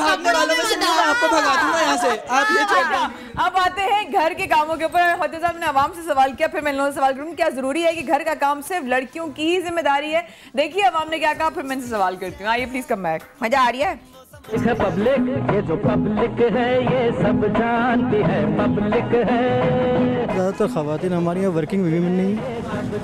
भागने वालों में से नहीं, मैं आपको भगा दूंगा यहाँ से, आप ये छोड़। अब आते हैं घर के कामों के ऊपर। फतेह साहब ने आवाम से सवाल किया, फिर मैं इन लोगों से सवाल करूँगी क्या जरूरी है कि घर का काम सिर्फ लड़कियों की ही जिम्मेदारी है? देखिए आवाम ने क्या कहा, फिर मैं इनसे सवाल करती हूँ। आइए प्लीज कम बैक। मजा आ रही है? पब्लिक, ये जो पब्लिक है ये सब जानती है, पब्लिक है। ज़्यादातर ख़वातीन हमारी यहाँ वर्किंग वीमेन नहीं,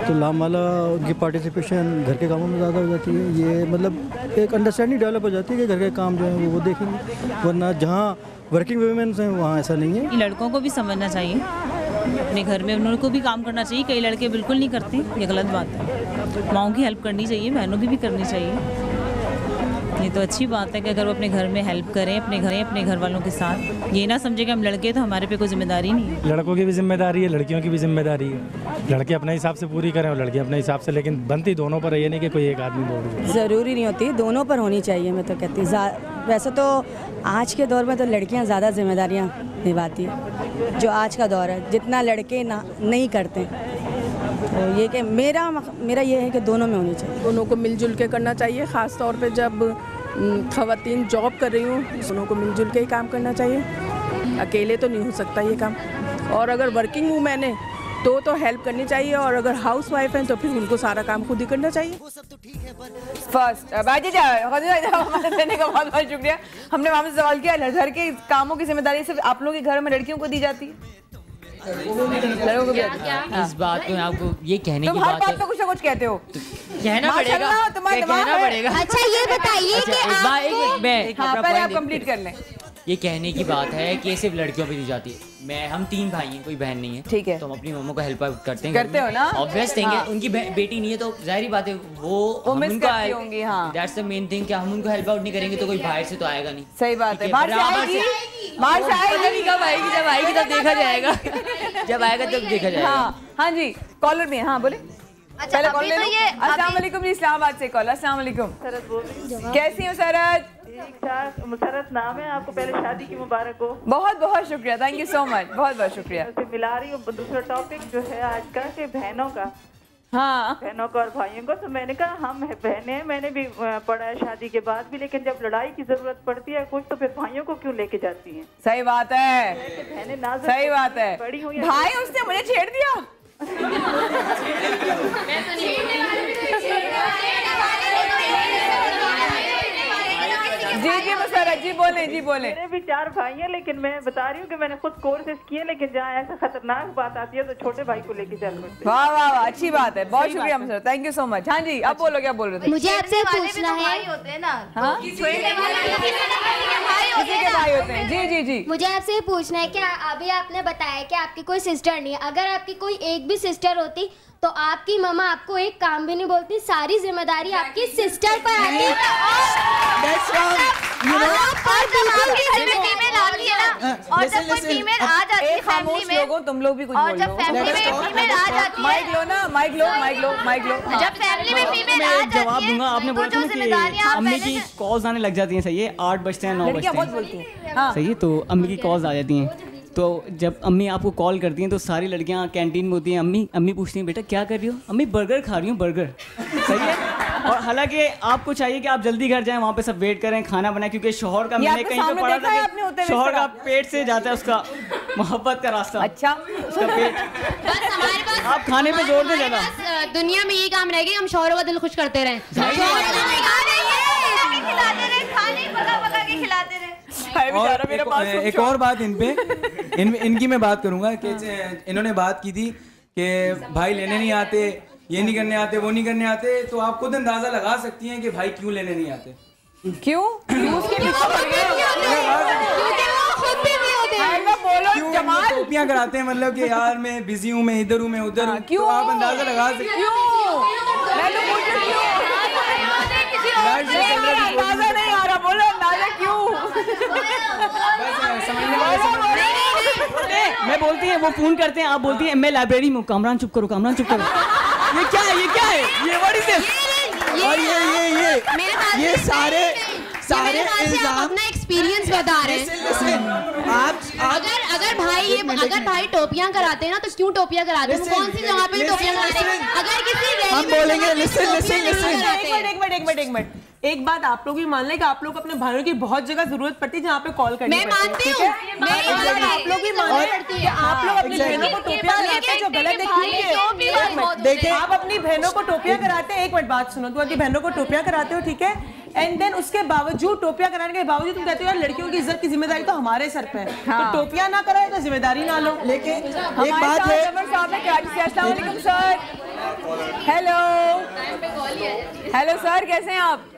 तो लामाला उनकी पार्टिसिपेशन घर के कामों में ज़्यादा हो जाती है। ये मतलब एक अंडरस्टैंडिंग डेवलप हो जाती है कि घर के काम जो है वो देखेंगे, वरना जहाँ वर्किंग वीमेन हैं वहाँ ऐसा नहीं है। लड़कों को भी समझना चाहिए, अपने घर में उनको भी काम करना चाहिए। कई लड़के बिल्कुल नहीं करते, ये गलत बात है। माओं की हेल्प करनी चाहिए, बहनों की भी करनी चाहिए। ये तो अच्छी बात है कि अगर वो अपने घर में हेल्प करें, अपने घर वालों के साथ। ये ना समझे कि हम लड़के तो हमारे पे कोई जिम्मेदारी नहीं है। लड़कों की भी जिम्मेदारी है, लड़कियों की भी जिम्मेदारी है। लड़के अपने हिसाब से पूरी करें और लड़के अपने हिसाब से, लेकिन बनती दोनों पर है, ये नहीं कि कोई एक आदमी बोल रहा है। ज़रूरी नहीं होती, दोनों पर होनी चाहिए। मैं तो कहती वैसे तो आज के दौर में तो लड़कियां ज़्यादा जिम्मेदारियां निभाती हैं, जो आज का दौर है, जितना लड़के नहीं करते। तो ये कि मेरा ये है कि दोनों में होनी चाहिए, दोनों को मिलजुल के करना चाहिए। ख़ास तौर पे जब ख़वातीन जॉब कर रही हूँ, दोनों को मिलजुल के ही काम करना चाहिए। अकेले तो नहीं हो सकता ये काम। और अगर वर्किंग वूमेन है तो हेल्प करनी चाहिए, और अगर हाउस वाइफ हैं तो फिर उनको सारा काम खुद ही करना चाहिए। फर्स्ट देने का बहुत बहुत शुक्रिया। हमने वहाँ से सवाल किया, घर के कामों की जिम्मेदारी सिर्फ आप लोगों के घर में लड़कियों को दी जाती है? लड़कों को इस बात को आपको ये कहने की बात बात है, तो कुछ ना कुछ कहते हो, कहना पड़ेगा, कहना पड़ेगा। अच्छा ये बताइए कि पहले आप कंप्लीट कर लें। ये कहने की बात है कि सिर्फ लड़कियों पे दी जाती है। हम 3 भाई हैं, कोई बहन नहीं है, ठीक है, तो हम अपनी मम्मा को हेल्प करते हैं, करते हो ना, ऑब्वियस देंगे। उनकी बेटी नहीं है तो जाहिर बात है वो मिस करती होंगी। हाँ, दैट्स द मेन थिंग कि हम उनको हेल्प आउट नहीं करेंगे तो कोई बाहर से तो आएगा नहीं। सही बात है, बाहर से आएगी, कब आएगी, जब आएगी तब देखा जाएगा, जब आएगा तब देखा जाएगा। हाँ जी, कॉलर भी है। हाँ बोले। अच्छा, पहले कॉल ले लो। अस्सलाम वालेकुम जी, इस्लामाबाद से कॉल। अस्सलाम वालेकुम, सरत बोल रही हूँ। कैसी हो सरत? सरत नाम है, आपको पहले शादी की मुबारक हो। बहुत बहुत शुक्रिया, थैंक यू सो मच, बहुत बहुत शुक्रिया। मिला रही हूँ दूसरा टॉपिक जो है आज का, कि बहनों का। हाँ, बहनों का और भाइयों का। तो मैंने कहा हम बहनें हैं, मैंने भी पढ़ा है शादी के बाद भी, लेकिन जब लड़ाई की जरूरत पड़ती है कुछ, तो फिर भाइयों को क्यों लेके जाती हैं? सही बात है, बहनें नाज़, सही बात है। बड़ी हुई भाई उसने मुझे छेड़ दिया। जी मुसरत जी बोले, जी बोले। मेरे भी 4 भाई हैं, लेकिन मैं बता रही हूँ कि मैंने खुद कोर्सेज किए, लेकिन जहाँ ऐसा खतरनाक बात आती है तो छोटे भाई को लेके चल पड़ते। वाह वाह वाह, अच्छी बात है, बहुत शुक्रिया Musarrat, thank you so much. हाँ जी, अब बोलो, क्या बोल रहे थे? मुझे आपसे पूछना है, होते हैं ना, किसी के भाई होते हैं। जी जी जी, मुझे आपसे पूछना है कि अभी आपने बताया कि आपकी कोई सिस्टर नहीं है, अगर आपकी कोई एक भी सिस्टर होती तो आपकी मम्मा आपको एक काम भी नहीं बोलती, सारी जिम्मेदारी आपकी सिस्टर पर आती। और जब कोई फीमेल आ जाती है फैमिली में, लोगों तुम लोग भी कुछ और जब फैमिली में फीमेल आ जाती है, माइक लो ना, माइक लो, माइक लो, माइक लो। जब फैमिली में फीमेल आ जाती है, जवाब दूंगा। आपने बोला था कि अम्मी की कॉल्स आने लग जाती हैं, सही है, 8 बजते हैं, 9 बजते हैं, बहुत बोलती हैं, सही है, तो अम्मी की कॉल्स आ जाती हैं। तो जब अम्मी आपको कॉल करती हैं तो सारी लड़कियां कैंटीन में होती हैं, अम्मी पूछती हैं बेटा क्या कर रही हो? अम्मी बर्गर खा रही हूँ, बर्गर, सही है। और हालांकि आपको चाहिए कि आप जल्दी घर जाएं, वहाँ पे सब वेट करें, खाना बनाएं, क्योंकि शौहर का, मैंने कहीं पे पढ़ा था कि शौहर का पेट से जाता है उसका मोहब्बत का रास्ता। अच्छा, उसका पेट। आप खाने पे जोर दें ज़्यादा। दुनिया में यही काम रहेगी, हम शौहरों का दिल खुश करते रहें, खिलाते रहे। और एक और बात इनकी मैं बात करूंगा कि इन्होंने बात की थी कि भाई लेने नहीं आते, ये नहीं करने आते, वो नहीं करने आते, तो आप खुद अंदाजा लगा सकती हैं कि भाई क्यों लेने नहीं आते। क्यों? टोपियां कराते हैं, मतलब कि यार मैं बिजी हूँ, मैं इधर हूँ, मैं उधर हूँ, तो आप अंदाजा लगा सकते हैं। अंदाजा नहीं आ रहा, बोलो अंदाजा क्यों? मैं बोलती है, वो फोन करते हैं, आप बोलती है मैं लाइब्रेरी में हूँ, कामरान चुप करो, कामरान चुप करो। ये क्या है, ये क्या है, ये व्हाट इज दिस? और ये सारे अपना एक्सपीरियंस बता रहे हैं। आप अगर भाई भाई ये अगर भाई टोपियां कराते हैं ना तो क्यों टोपियां कराते हैं? कौन सी जगह पे टोपियां कराते हैं? अगर किसी हम बोलेंगे लिसन एक मिनट एक बात आप लोग भी मान लें कि आप लोग अपने भाइयों की बहुत जगह जरूरत पड़ती है जहाँ पे कॉल करनी मैं मानती हूँ, आप लोग भी मानते हैं आप लोग अपनी बहनों को टोपियां कराते हैं जो गलत है। देखिए आप अपनी बहनों को टोपियां कराते हैं, एक मिनट बात सुनो, तुम अपनी बहनों को टोपियां कराते हो ठीक है, एंड देन उसके बावजूद टोपियां कराने के बावजूद तुम कहते हो यार लड़कियों की इज्जत की जिम्मेदारी तो हमारे सर पे है, तो टोपियां ना कराए तो जिम्मेदारी ना लो। लेकिन एक बात है, अस्सलाम वालेकुम सर। हेलो हेलो सर, कैसे हैं आप?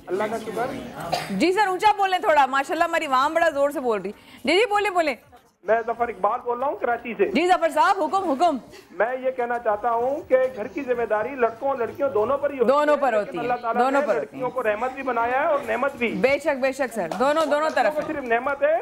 अल्लाह का शुक्र। जी सर ऊंचा बोले थोड़ा, माशाल्लाह हमारी वहाँ बड़ा जोर से बोल रही। जी जी बोले बोले। मैं जफर इकबाल बोल रहा हूँ कराची से। जी जफर साहब हुक्म हुक्म। मैं ये कहना चाहता हूँ कि घर की जिम्मेदारी लड़कों और लड़कियों दोनों पर ही होती है। दोनों पर होती है, दोनों पर। लड़कियों को रहमत भी बनाया है और नेमत भी। बेशक बेशक सर, दोनों तरफ सिर्फ नेमत है,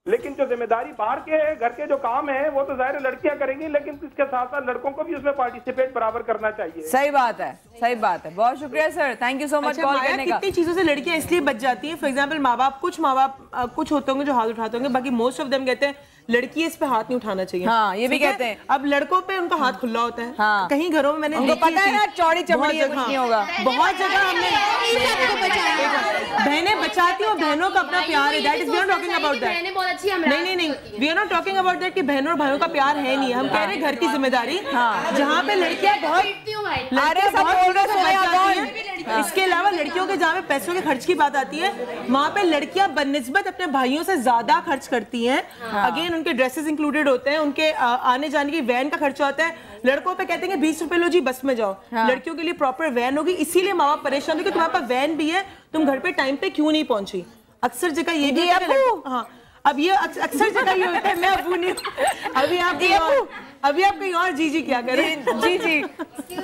लेकिन जो जिम्मेदारी बाहर के घर के जो काम है वो तो जाहिर लड़कियां करेंगी, लेकिन इसके साथ साथ लड़कों को भी उसमें पार्टिसिपेट बराबर करना चाहिए। सही बात है, सही बात है। बहुत शुक्रिया sir, thank you so much call करने का। कितनी चीजों से लड़कियां इसलिए बच जाती हैं, फॉर एग्जांपल कुछ माँ बाप कुछ होते होंगे जो हाथ उठाते होंगे, बाकी मोस्ट ऑफ देम कहते हैं लड़की इस पे हाथ नहीं उठाना चाहिए। हाँ, ये भी कहते हैं। अब लड़कों पे उनका हाथ खुला होता है। हाँ। कहीं घरों में मैंने उनको पता है ना चौड़ी चमड़ी है, कुछ नहीं होगा। बहुत जगह हमने बहनें बचाती और बहनों का अपना प्यार है, that is we are talking about that. नहीं we are not talking about that कि बहनों और भाइयों का प्यार है नहीं, हम कह रहे हैं घर की जिम्मेदारी जहाँ पे लड़कियां बहुत इसके अलावा लड़कियों के जहाँ पे पैसों के खर्च की बात आती है वहाँ पे लड़कियां बनिस्बत अपने भाइयों से ज्यादा खर्च करती हैं। अगेन उनके ड्रेसेस इंक्लूडेड होते हैं, उनके आने जाने की वैन का खर्चा होता है। लड़कों पे कहते हैं कि 20 रुपए लो जी बस में जाओ, लड़कियों के लिए प्रॉपर वैन होगी, इसीलिए माँ बाप परेशान होगी तुम्हारे पास वैन भी है, तुम घर पे टाइम पे क्यों नहीं पहुंची। अक्सर जगह ये भी हाँ अब ये अक्सर जगह ये होता है, मैं अबू नहीं अभी आप कहीं और जी क्या करें जी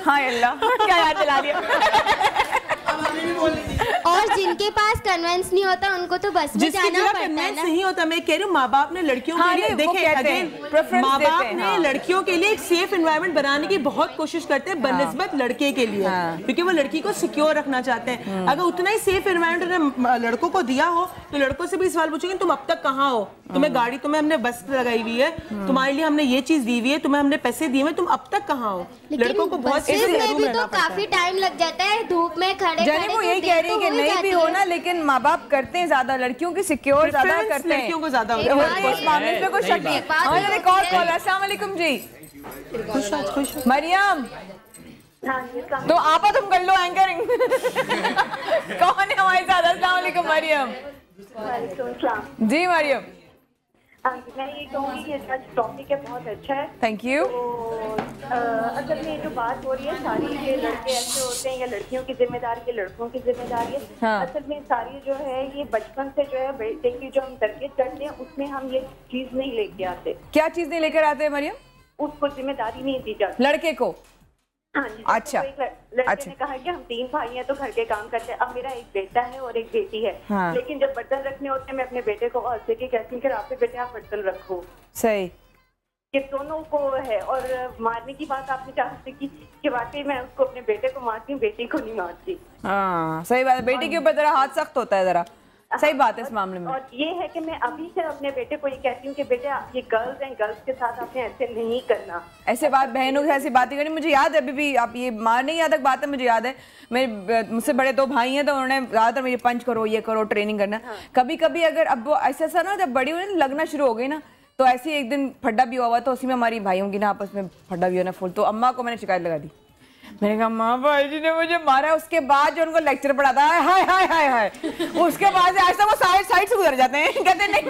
हाँ अल्लाह क्या याद दिला दिया। और जिनके पास कन्वेंस नहीं होता उनको तो बस में जाना पड़ता है ना। नहीं होता, मैं कह रही हूँ माँ बाप ने लड़कियों के लिए देखे, माँ बाप ने लड़कियों के लिए एक सेफ एनवायरनमेंट बनाने की बहुत कोशिश करते हैं बनिस्बत लड़के के लिए, क्योंकि वो लड़की को सिक्योर रखना चाहते हैं। अगर उतना ही सेफ एनवायरनमेंट लड़कों को दिया हो तो लड़कों से भी सवाल पूछेंगे तुम अब तक कहाँ हो, तुम्हें गाड़ी, तुम्हें हमने बस लगाई हुई है, तुम्हारे लिए हमने ये चीज दी हुई है, तुम्हें हमने पैसे दिए हुए, तुम अब तक कहाँ हो। लड़कों को बहुत भी तो काफी टाइम लग जाता है धूप में खड़े। वो यही कह रही है कि नहीं भी हो ना, लेकिन माँ बाप करते हैं ज्यादा, लड़कियों की सिक्योर ज्यादा करते हैं, लड़कियों को ज्यादा इस मामले में कोई शक नहीं। हमारे कॉल अस्सलाम वालेकुम जी। खुश मरियम, तो आप तुम कर लो एंकरिंग। कौन है हमारे साथ? अस्सलाम वालेकुम मरियम। जी मरियम, मैं ये कहूँगी कि आज टॉपिक है बहुत अच्छा है, थैंक यू। असल में जो बात हो रही है सारी ये लड़के ऐसे होते हैं या लड़कियों की जिम्मेदारी या लड़कों की जिम्मेदारी है। हाँ। असल में सारी जो है ये बचपन से जो है बेटे की जो हम तरबियत करते हैं उसमें हम ये चीज नहीं लेके आते। क्या चीज नहीं लेकर आते मरियम? उसको जिम्मेदारी नहीं दी जाती लड़के को। हाँ जी, अच्छा, लड़के ने कहा कि हम 3 भाई हैं तो घर के काम करते हैं, अब मेरा एक बेटा है और एक बेटी है। हाँ। लेकिन जब बर्तन रखने होते हैं मैं अपने बेटे को और कहती हूँ कि आप बेटे आप बर्तन रखो। सही कि दोनों को है। और मारने की बात आपने चाहती कि वाकई मैं उसको अपने बेटे को मारती हूँ, बेटी को नहीं मारती। हाँ सही बात है, बेटी के ऊपर जरा हाथ सख्त होता है जरा, सही बात है इस मामले में। और ये है कि मैं अभी से अपने बेटे को ये कहती हूँ कि बेटे ये गर्ल्स हैं, गर्ल्स के साथ आपने ऐसे नहीं करना, ऐसे बात बहनों की ऐसी बातें करनी। मुझे याद है अभी भी, आप ये मारने की तक बात है, मुझे याद है मेरे मुझसे बड़े 2 भाई हैं तो उन्होंने ज्यादातर मुझे पंच करो, ये करो, ट्रेनिंग करना। कभी कभी अगर अब वो ऐसा ना जब बड़ी हुई लगना शुरू हो गई ना, तो ऐसे एक दिन फड्डा भी हुआ तो उसी में हमारी भाइयों की ना आपस में फड्डा भी होना फुल, तो अम्मा को मैंने शिकायत लगा दी। मैंने कहा माँ भाई जी ने मुझे मारा। उसके बाद जो उनको लेक्चर पढ़ाता है हाय हाय हाय हाय, उसके बाद से आज तक वो साइड से गुजर जाते हैं, कहते हैं नहीं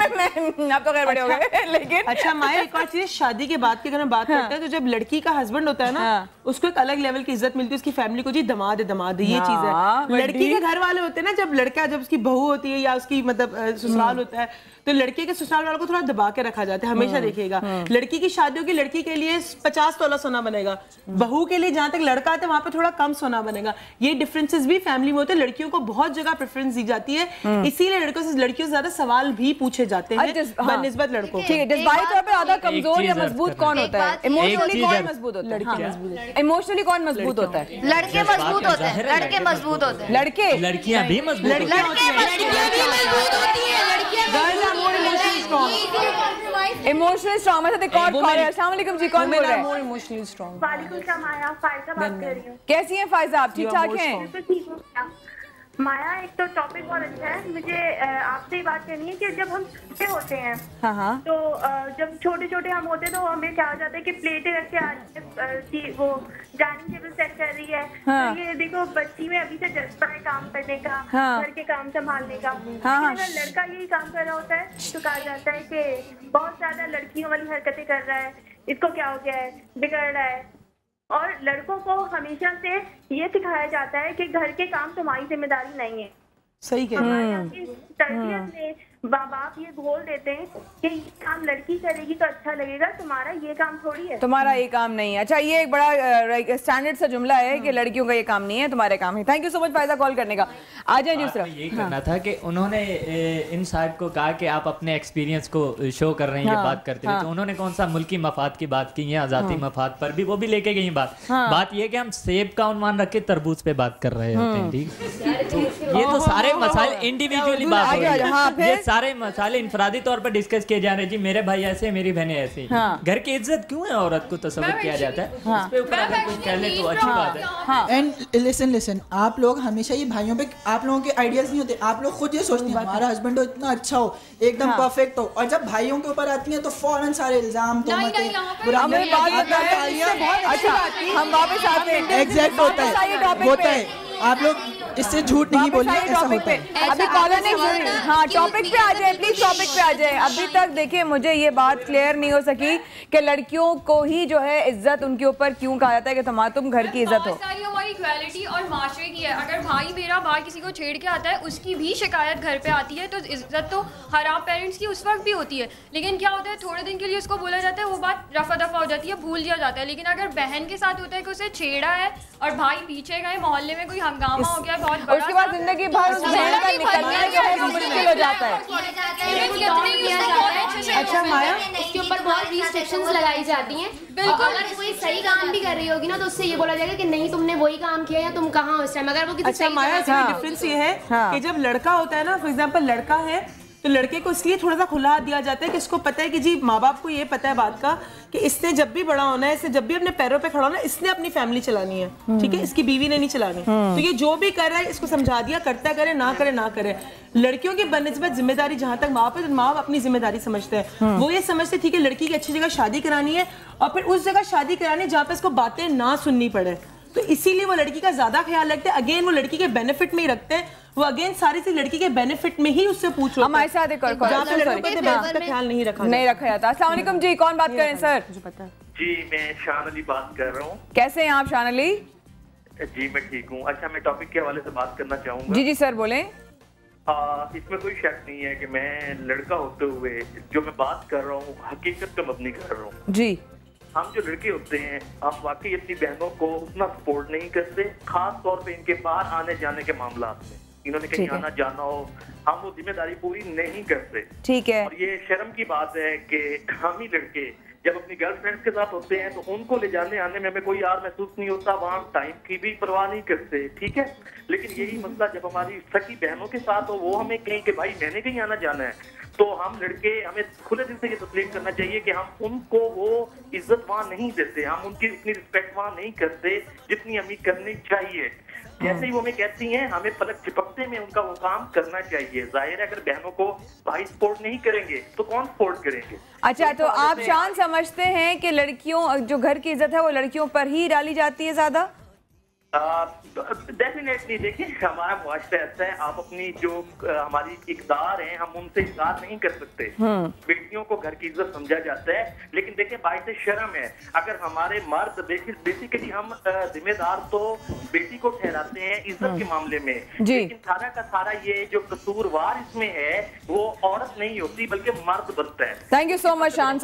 मैं अब तो खैर बड़े हो गए। लेकिन अच्छा माया, एक और चीज, शादी के बाद की अगर हम बात करते हैं तो जब लड़की का हस्बैंड होता है ना, उसको एक अलग लेवल की इज्जत मिलती है, उसकी फैमिली को जी दमाद ये चीज है। लड़की के घर वाले होते हैं ना, जब लड़का जब उसकी बहू होती है या उसकी मतलब ससुराल होता है, तो लड़के के ससुराल वालों को थोड़ा दबा के रखा जाता है। हमेशा देखिएगा लड़की की शादियों की लड़की के लिए 50 तोला सोना बनेगा, बहू के लिए जहाँ तक लड़का आता है वहाँ पे थोड़ा कम सोना बनेगा। ये डिफरेंसेस भी फैमिली में होते हैं। लड़कियों को बहुत जगह प्रेफरेंस दी जाती है, इसीलिए लड़कियों से ज्यादा सवाल भी पूछे जाते हैं बनिस्बत लड़कों। ठीक है, जज्बाती तौर पे ज्यादा कमजोर या मजबूत कौन होता है? इमोशनली कौन मजबूत होता है? इमोशनली कौन मजबूत होता है? लड़के मजबूत होते हैं, लड़के मजबूत होते हैं। लड़के, लड़कियां भी मजबूत होती हैं, लड़कियां भी मजबूत होती हैं, लड़कियां इमोशनली स्ट्रांग। मैं एक और कॉल है। अस्सलाम वालेकुम जी, कौन बोल रहा है? मोर इमोशनली स्ट्रांग। वालेकुम सलाम माया, फायजा बात कर रही हूँ। कैसी हैं फायजा आप? ठीक ठाक हैं? माया, एक तो टॉपिक बहुत अच्छा है। मुझे आपसे ही बात करनी है कि जब हम छोटे होते हैं तो जब छोटे छोटे हम होते तो हमें क्या हो जाता है कि प्लेटें रख के वो डाइनिंग टेबल सेट कर रही है तो ये देखो बच्ची में अभी से जज्बा है काम करने का, घर के काम संभालने का। अगर लड़का यही काम कर रहा होता है तो कहा जाता है कि बहुत ज्यादा लड़कियों वाली हरकतें कर रहा है, इसको क्या हो गया है, बिगड़ रहा है। और लड़कों को हमेशा से ये सिखाया जाता है कि घर के काम तुम्हारी जिम्मेदारी नहीं है। सही कह रहे हैं। तरबियत में बाप ये घोल देते हैं कि ये काम लड़की करेगी तो अच्छा लगेगा, तुम्हारा ये काम थोड़ी है, तुम्हारा ये काम नहीं है। अच्छा, ये एक बड़ा स्टैंडर्ड सा जुमला है कि लड़कियों का ये काम नहीं है, तुम्हारे काम है। थैंक यू सो मच फायदा कॉल करने का। आ जाए दूसरा। यही करना था कि उन्होंने इन साहब को कहा कि आप अपने एक्सपीरियंस को शो कर रहे हैं, ये बात करते हुए तो उन्होंने कौन सा मुल्की मफाद की बात की है, ज़ाती मफाद पर भी वो भी लेके गई बात। बात ये कि हम सेब का उन्वान रख के तरबूज पे बात कर रहे होते हैं। ठीक, ये तो सारे मसाइल इंडिविजुअली बात हो रही है, ये सारे मसाले इंफरादी तौर पर डिस्कस किए जा रहे हैं। जी मेरे भाई ऐसे, मेरी बहनें ऐसे। घर की इज्जत क्यों है औरत को तस्वीर किया जाता है, इस पे ऊपर अगर कुछ कह ले तो अच्छी बात है। एंड लिसन, आप लोग हमेशा ये भाइयों पे आप लोगों के आइडियाज नहीं होते। आप लोग खुद ये सोचते हैं हमारा हस्बैंड हो इतना अच्छा हो, एकदम परफेक्ट हो, और जब भाइयों के ऊपर आती हैं तो फौरन सारे इल्जाम तो हम वापस आते हैं। एग्जैक्ट होता है। आप लोग इससे झूठ नहीं बोलिए, ऐसा होता है। अभी कॉलर ने टॉपिक पे आ जाए प्लीज, टॉपिक पे आ जाए। अभी तक देखिए मुझे ये बात क्लियर नहीं हो सकी कि लड़कियों को ही जो है इज्जत उनके ऊपर क्यों कहा जाता है कि तुम घर की इज्जत हो। सारी हमारी इक्वालिटी और माशरे की है। अगर भाई मेरा बाहर किसी को छेड़ के आता है, उसकी भी शिकायत घर पे आती है, तो इज्जत तो हराम पेरेंट्स की उस वक्त भी होती है। लेकिन क्या होता है, थोड़े दिन के लिए उसको बोला जाता है, वो बात रफा दफा हो जाती है, भूल दिया जाता है। लेकिन अगर बहन के साथ होता है कि उसे छेड़ा है और भाई पीछे गए, मोहल्ले में कोई हंगामा हो गया बहुत बड़ा, उसके बाद जिंदगी भर उस बहन का निकलने जो है मुश्किल हो जाता है। अच्छा माया, उसके ऊपर बहुत रिस्ट्रिक्शंस लगाई जाती हैं। बिल्कुल, अगर कोई सही काम भी कर रही होगी ना तो उससे ये बोला जाएगा कि नहीं तुमने वही काम किया या तुम कहाँ हो इस टाइम। अगर वो किसी अच्छा माया, इसमें डिफरेंस ये है कि जब लड़का होता है ना, फॉर एग्जांपल लड़का है तो लड़के को इसलिए थोड़ा सा खुला हाथ दिया जाता है कि इसको पता है कि जी माँ बाप को ये पता है बात का कि इसने जब भी बड़ा होना है, इसने जब भी अपने पैरों पे खड़ा होना है, इसने अपनी फैमिली चलानी है, ठीक है, इसकी बीवी ने नहीं चलानी। तो ये जो भी कर रहा है इसको समझा दिया, करता करे ना करे ना करे। लड़कियों की बनस्बत जिम्मेदारी जहाँ तक माँ बाप अपनी जिम्मेदारी समझते हैं, वो ये समझते ठीक है लड़की की अच्छी जगह शादी करानी है और फिर उस जगह शादी करानी जहाँ पे इसको बातें ना सुननी पड़े। तो इसीलिए वो लड़की का ज्यादा ख्याल रखते हैं। अगेन वो लड़की के बेनिफिट में ही रखते हैं, वो अगेन सारी सी लड़की के बेनिफिट में ही उससे पूछ रहे हैं। हमारे साथ एक और कॉल, ख्याल नहीं रखा जाता। अस्सलाम वालेकुम जी, कौन बात कर रहे हैं सर? मुझे पता है जी, मैं शान अली बात कर रहा हूँ। कैसे हैं आप शान अली? जी मैं ठीक हूँ। अच्छा, मैं टॉपिक के हवाले से बात करना चाहूँगा। जी सर बोलें। इसमें कोई शक नहीं है कि मैं लड़का होते हुए जो मैं बात कर रहा हूँ हकीकत पे मबनी कर रहा हूँ। जी, हम जो लड़के होते हैं हम वाकई अपनी बहनों को उतना सपोर्ट नहीं करते, खास तौर पे इनके बाहर आने जाने के मामलात में। इन्होंने कहीं आना जाना हो, हम वो जिम्मेदारी पूरी नहीं करते। ठीक है। और ये शर्म की बात है कि हम ही लड़के जब अपनी गर्लफ्रेंड्स के साथ होते हैं तो उनको ले जाने आने में हमें कोई यार महसूस नहीं होता, वहाँ टाइम की भी परवाह नहीं करते, ठीक है। लेकिन यही मसला जब हमारी सकी बहनों के साथ हो, वो हमें कहें कि भाई मैंने कहीं आना जाना है, तो हम लड़के हमें खुले दिल से ये तस्लीम करना चाहिए कि हम उनको वो इज्जत वहाँ नहीं देते, हम उनकी इतनी रिस्पेक्ट वहाँ नहीं करते जितनी हमें करनी चाहिए। जैसे ही वो हमें कहती हैं, हमें पलक चिपकते में उनका वो काम करना चाहिए। जाहिर है अगर बहनों को भाई सपोर्ट नहीं करेंगे तो कौन सपोर्ट करेंगे। अच्छा, तो आप शान समझते हैं कि लड़कियों जो घर की इज्जत है वो लड़कियों पर ही डाली जाती है ज्यादा? डेफिनेटली देखिए, हमारा मुआशरा ऐसा है, आप अपनी जो हमारी इक़दार हैं हम उनसे इनकार नहीं कर सकते। बेटियों को घर की इज्जत समझा जाता है, लेकिन देखिए बाइसे शर्म है अगर हमारे मर्द बेसिकली हम जिम्मेदार तो बेटी को ठहराते हैं इज्जत के मामले में, लेकिन सारा का सारा ये जो कसूरवार इसमें है वो औरत नहीं होती बल्कि मर्द बनता है। थैंक यू सो मच शान।